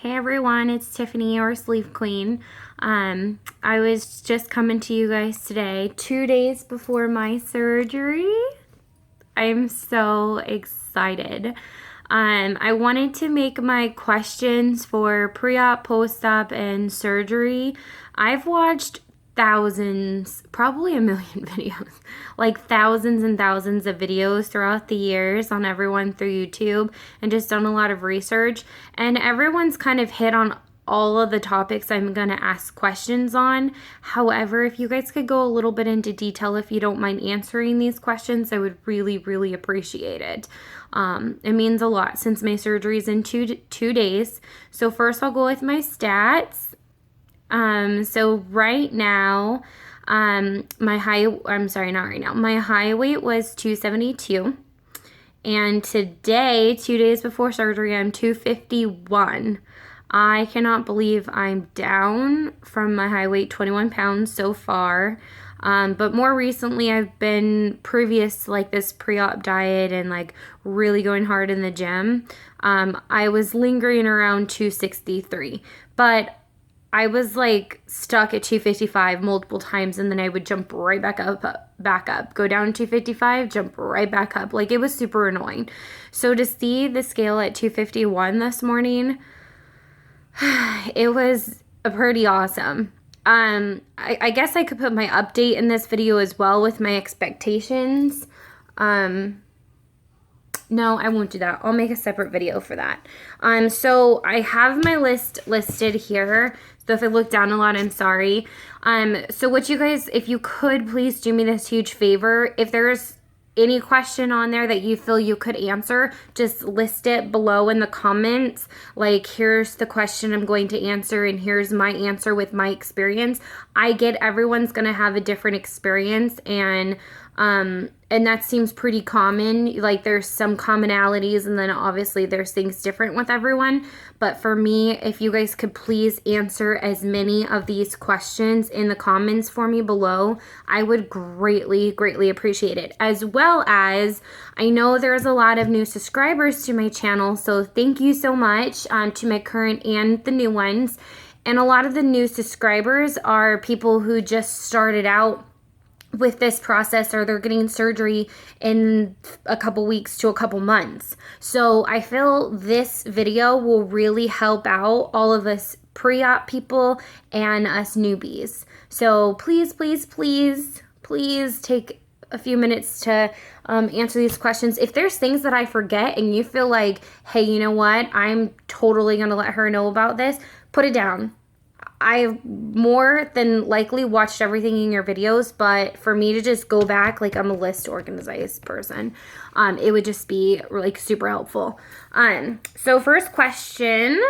Hey everyone, it's Tiffany, your Sleep Queen. I was just coming to you guys today, 2 days before my surgery. I'm so excited. I wanted to make my questions for pre-op, post-op, and surgery. I've watched thousands, probably a million videos, like thousands and thousands of videos throughout the years on everyone through YouTube and just done a lot of research. And everyone's kind of hit on all of the topics I'm going to ask questions on. However, if you guys could go a little bit into detail, if you don't mind answering these questions, I would really, really appreciate it. It means a lot since my surgery is in two days. So first I'll go with my stats. So right now, my high weight was 272. And today, 2 days before surgery, I'm 251. I cannot believe I'm down from my high weight, 21 pounds so far. But more recently, I've been previous to like this pre-op diet and like really going hard in the gym. I was lingering around 263, but I was like stuck at 255 multiple times, and then I would jump right back up, go down to 255, jump right back up. Like, it was super annoying. So to see the scale at 251 this morning, it was pretty awesome. I guess I could put my update in this video as well with my expectations. No, I won't do that. I'll make a separate video for that. So I have my list listed here. So if I look down a lot, I'm sorry. So what you guys, if you could please do me this huge favor, if there's any question on there that you feel you could answer, just list it below in the comments. Like, here's the question I'm going to answer, and here's my answer with my experience. I get everyone's going to have a different experience, and that seems pretty common. Like, there's some commonalities, and then obviously there's things different with everyone. But for me, if you guys could please answer as many of these questions in the comments for me below, I would greatly, greatly appreciate it. As well as, I know there's a lot of new subscribers to my channel, so thank you so much to my current and the new ones. And a lot of the new subscribers are people who just started out with this process, or they're getting surgery in a couple weeks to a couple months. So I feel this video will really help out all of us pre-op people and us newbies. So please, please, please, please take a few minutes to answer these questions. If there's things that I forget and you feel like, hey, you know what, I'm totally gonna let her know about this, put it down. I've more than likely watched everything in your videos, but for me to just go back, like, I'm a list organized person, it would just be like super helpful. So first question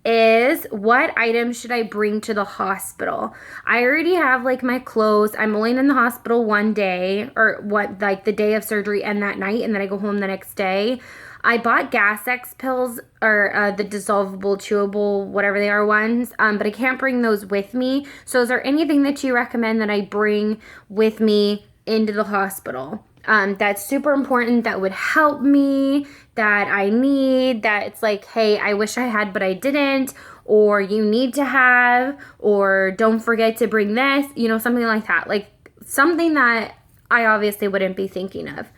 is, what items should I bring to the hospital? I already have like my clothes. I'm only in the hospital one day, or like the day of surgery and that night, and then I go home the next day. I bought Gas-X pills, or the dissolvable, chewable, whatever they are ones, but I can't bring those with me. So is there anything that you recommend that I bring with me into the hospital that's super important, that would help me, that I need, that it's like, hey, I wish I had but I didn't, or you need to have, or don't forget to bring this, you know, something like that. Like, something that I obviously wouldn't be thinking of.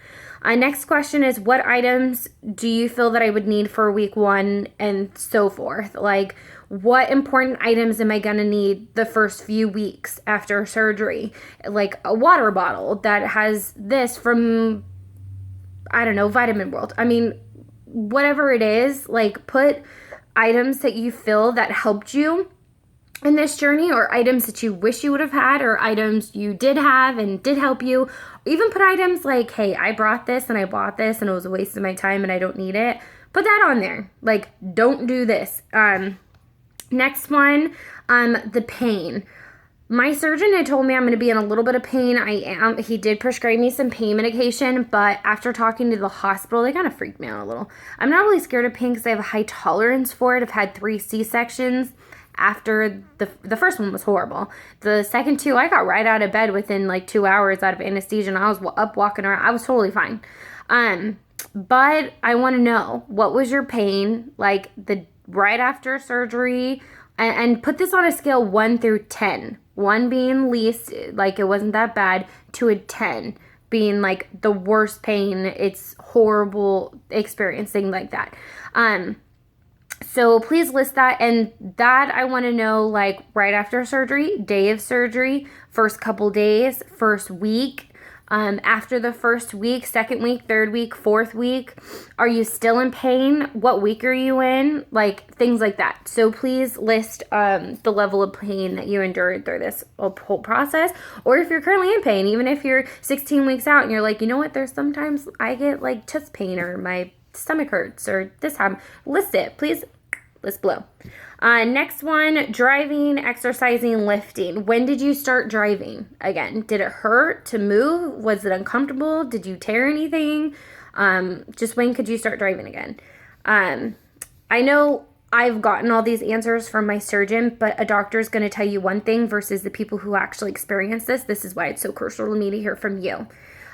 Next question is, what items do you feel that I would need for week 1 and so forth? Like, what important items am I going to need the first few weeks after surgery? Like a water bottle that has this from, I don't know, Vitamin World. I mean, whatever it is, like, put items that you feel that helped you in this journey, or items that you wish you would have had, or items you did have and did help you. Even put items like, hey, I brought this and I bought this and it was a waste of my time and I don't need it. Put that on there. Like, don't do this. Next one, the pain. My surgeon had told me I'm going to be in a little bit of pain. I am. He did prescribe me some pain medication, but after talking to the hospital, they kind of freaked me out a little. I'm not really scared of pain because I have a high tolerance for it. I've had 3 C-sections. After the first one was horrible. The second 2, I got right out of bed within like 2 hours out of anesthesia, and I was up walking around. I was totally fine. But I want to know, what was your pain like the right after surgery, and put this on a scale 1 through 10. 1 being least, like it wasn't that bad, to a 10 being like the worst pain. It's horrible experiencing like that. So please list that, and that I want to know, like, right after surgery, day of surgery, first couple days, first week, after the first week, second week, third week, fourth week. Are you still in pain? What week are you in? Like, things like that. So please list the level of pain that you endured through this whole process. Or if you're currently in pain, even if you're 16 weeks out and you're like, you know what, there's sometimes I get like chest pain or my stomach hurts or this time, list it. Please list below. Next one, driving, exercising, lifting. When did you start driving again? Did it hurt to move? Was it uncomfortable? Did you tear anything? Just when could you start driving again? I know I've gotten all these answers from my surgeon, but a doctor is going to tell you one thing versus the people who actually experience this. This is why it's so crucial to me to hear from you.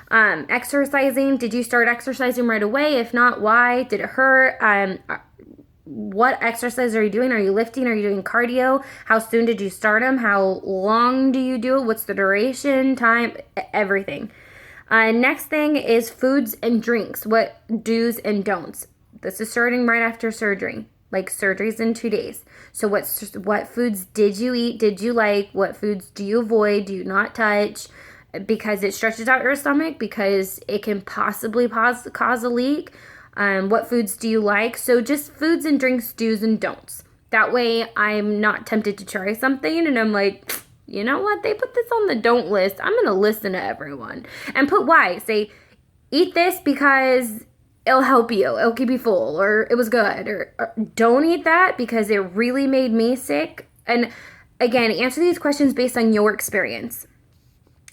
Exercising, did you start exercising right away? If not, why? Did it hurt? What exercise are you doing? Are you lifting? Are you doing cardio? How soon did you start them? How long do you do it? What's the duration, time, everything? Next thing is foods and drinks. What do's and don'ts? This is starting right after surgery. Like, surgery's in 2 days. So what foods did you eat? Did you like? What foods do you avoid? Do you not touch? Because it stretches out your stomach, because it can possibly cause a leak. What foods do you like? So just foods and drinks, do's and don'ts. That way I'm not tempted to try something and I'm like, you know what? They put this on the don't list. I'm going to listen to everyone. And put why. Say, eat this because it'll help you. It'll keep you full, or it was good. Or don't eat that because it really made me sick. And again, answer these questions based on your experience.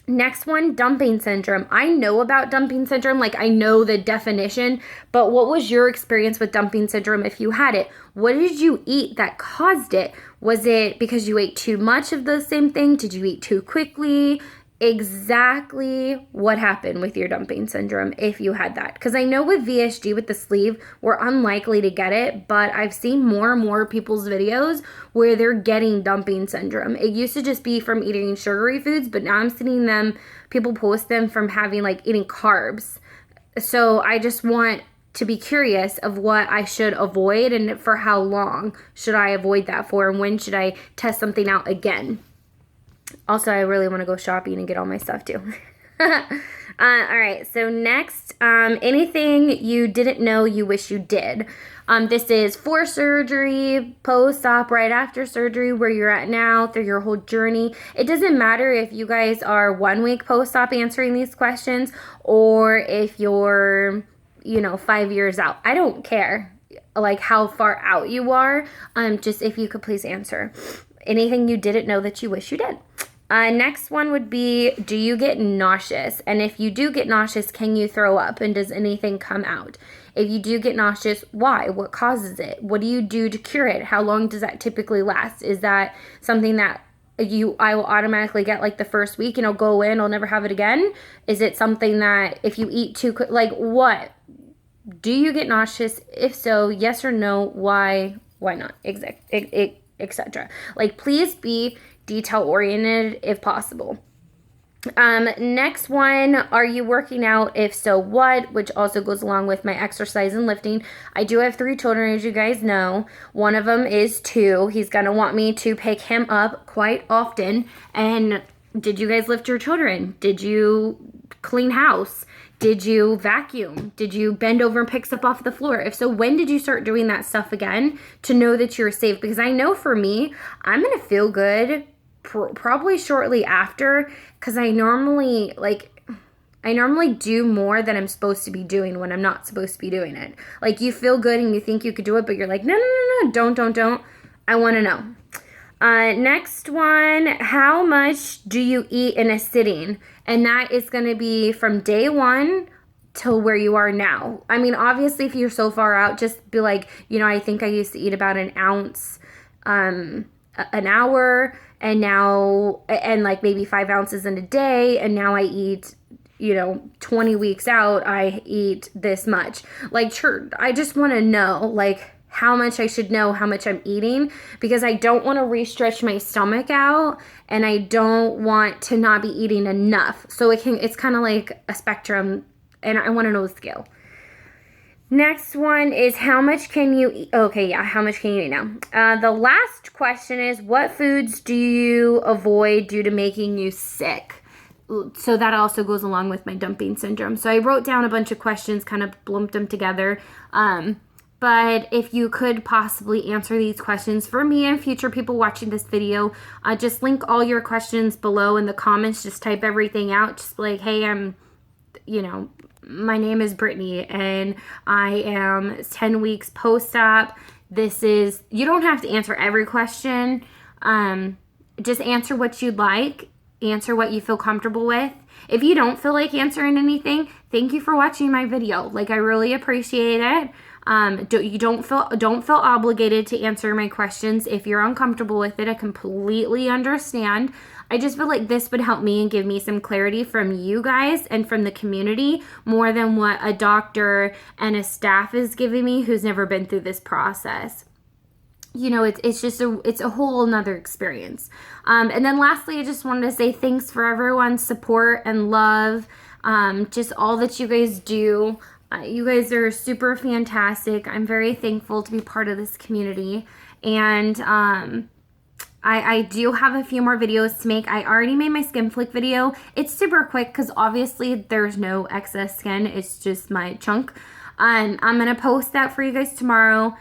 Next one, dumping syndrome. I know about dumping syndrome, like I know the definition, but what was your experience with dumping syndrome if you had it? What did you eat that caused it? Was it because you ate too much of the same thing? Did you eat too quickly? Exactly what happened with your dumping syndrome if you had that. Because I know with VSG, with the sleeve, we're unlikely to get it, but I've seen more and more people's videos where they're getting dumping syndrome. It used to just be from eating sugary foods, but now I'm seeing people post them from having, like, eating carbs. So I just want to be curious of what I should avoid and for how long should I avoid that for, and when should I test something out again. Also, I really want to go shopping and get all my stuff too. All right, so next, anything you didn't know you wish you did. This is for surgery, post-op, right after surgery, where you're at now through your whole journey. It doesn't matter if you guys are 1 week post-op answering these questions or if you're, 5 years out. I don't care, like, how far out you are. Just if you could please answer. Anything you didn't know that you wish you did. Next one would be, do you get nauseous? And if you do get nauseous, can you throw up? And does anything come out? If you do get nauseous, why? What causes it? What do you do to cure it? How long does that typically last? Is that something that I will automatically get like the first week and it'll go away and I'll never have it again? Is it something that if you eat too quick, like what? Do you get nauseous? If so, yes or no, why not? Etc. Like, please be detail oriented if possible. Next one, are you working out? If so, what? Which also goes along with my exercise and lifting. I do have 3 children, as you guys know. One of them is 2. He's gonna want me to pick him up quite often. And did you guys lift your children? Did you clean house? Did you vacuum? Did you bend over and pick stuff off the floor? If so, when did you start doing that stuff again to know that you're safe? Because I know for me, I'm going to feel good probably shortly after, because I normally do more than I'm supposed to be doing when I'm not supposed to be doing it. Like, you feel good and you think you could do it, but you're like, no, don't. I want to know. Next one, how much do you eat in a sitting? And that is going to be from day 1 till where you are now. I mean, obviously, if you're so far out, just be like, I think I used to eat about an ounce an hour, and like maybe 5 ounces in a day, and now I eat, 20 weeks out, I eat this much. Like, sure, I just want to know, like, how much I should know how much I'm eating, because I don't want to re-stretch my stomach out and I don't want to not be eating enough. So it's kind of like a spectrum, and I want to know the scale. Next one is how much can you eat? Okay, yeah, how much can you eat now? The last question is, what foods do you avoid due to making you sick? So that also goes along with my dumping syndrome. So I wrote down a bunch of questions, kind of lumped them together. But if you could possibly answer these questions for me and future people watching this video, just link all your questions below in the comments. Just type everything out. Just like, hey, my name is Brittany and I am 10 weeks post-op. You don't have to answer every question. Just answer what you'd like. Answer what you feel comfortable with. If you don't feel like answering anything, thank you for watching my video. Like, I really appreciate it. Don't feel obligated to answer my questions. If you're uncomfortable with it, I completely understand. I just feel like this would help me and give me some clarity from you guys and from the community more than what a doctor and a staff is giving me who's never been through this process. It's a whole nother experience. And then lastly, I just wanted to say thanks for everyone's support and love. Just all that you guys do. You guys are super fantastic. I'm very thankful to be part of this community. And I do have a few more videos to make. I already made my skin flick video. It's super quick because obviously there's no excess skin. It's just my chunk. I'm going to post that for you guys tomorrow.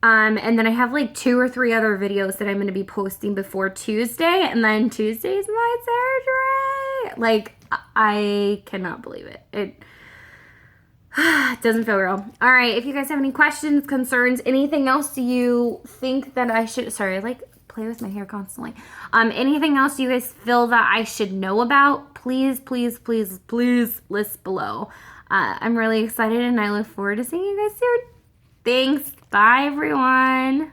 And then I have like 2 or 3 other videos that I'm going to be posting before Tuesday. And then Tuesday's my surgery. Like, I cannot believe it. It doesn't feel real. All right. If you guys have any questions, concerns, anything else you think that I should... Sorry, I like play with my hair constantly. Anything else you guys feel that I should know about, please, please, please, please list below. I'm really excited and I look forward to seeing you guys soon. Thanks. Bye, everyone.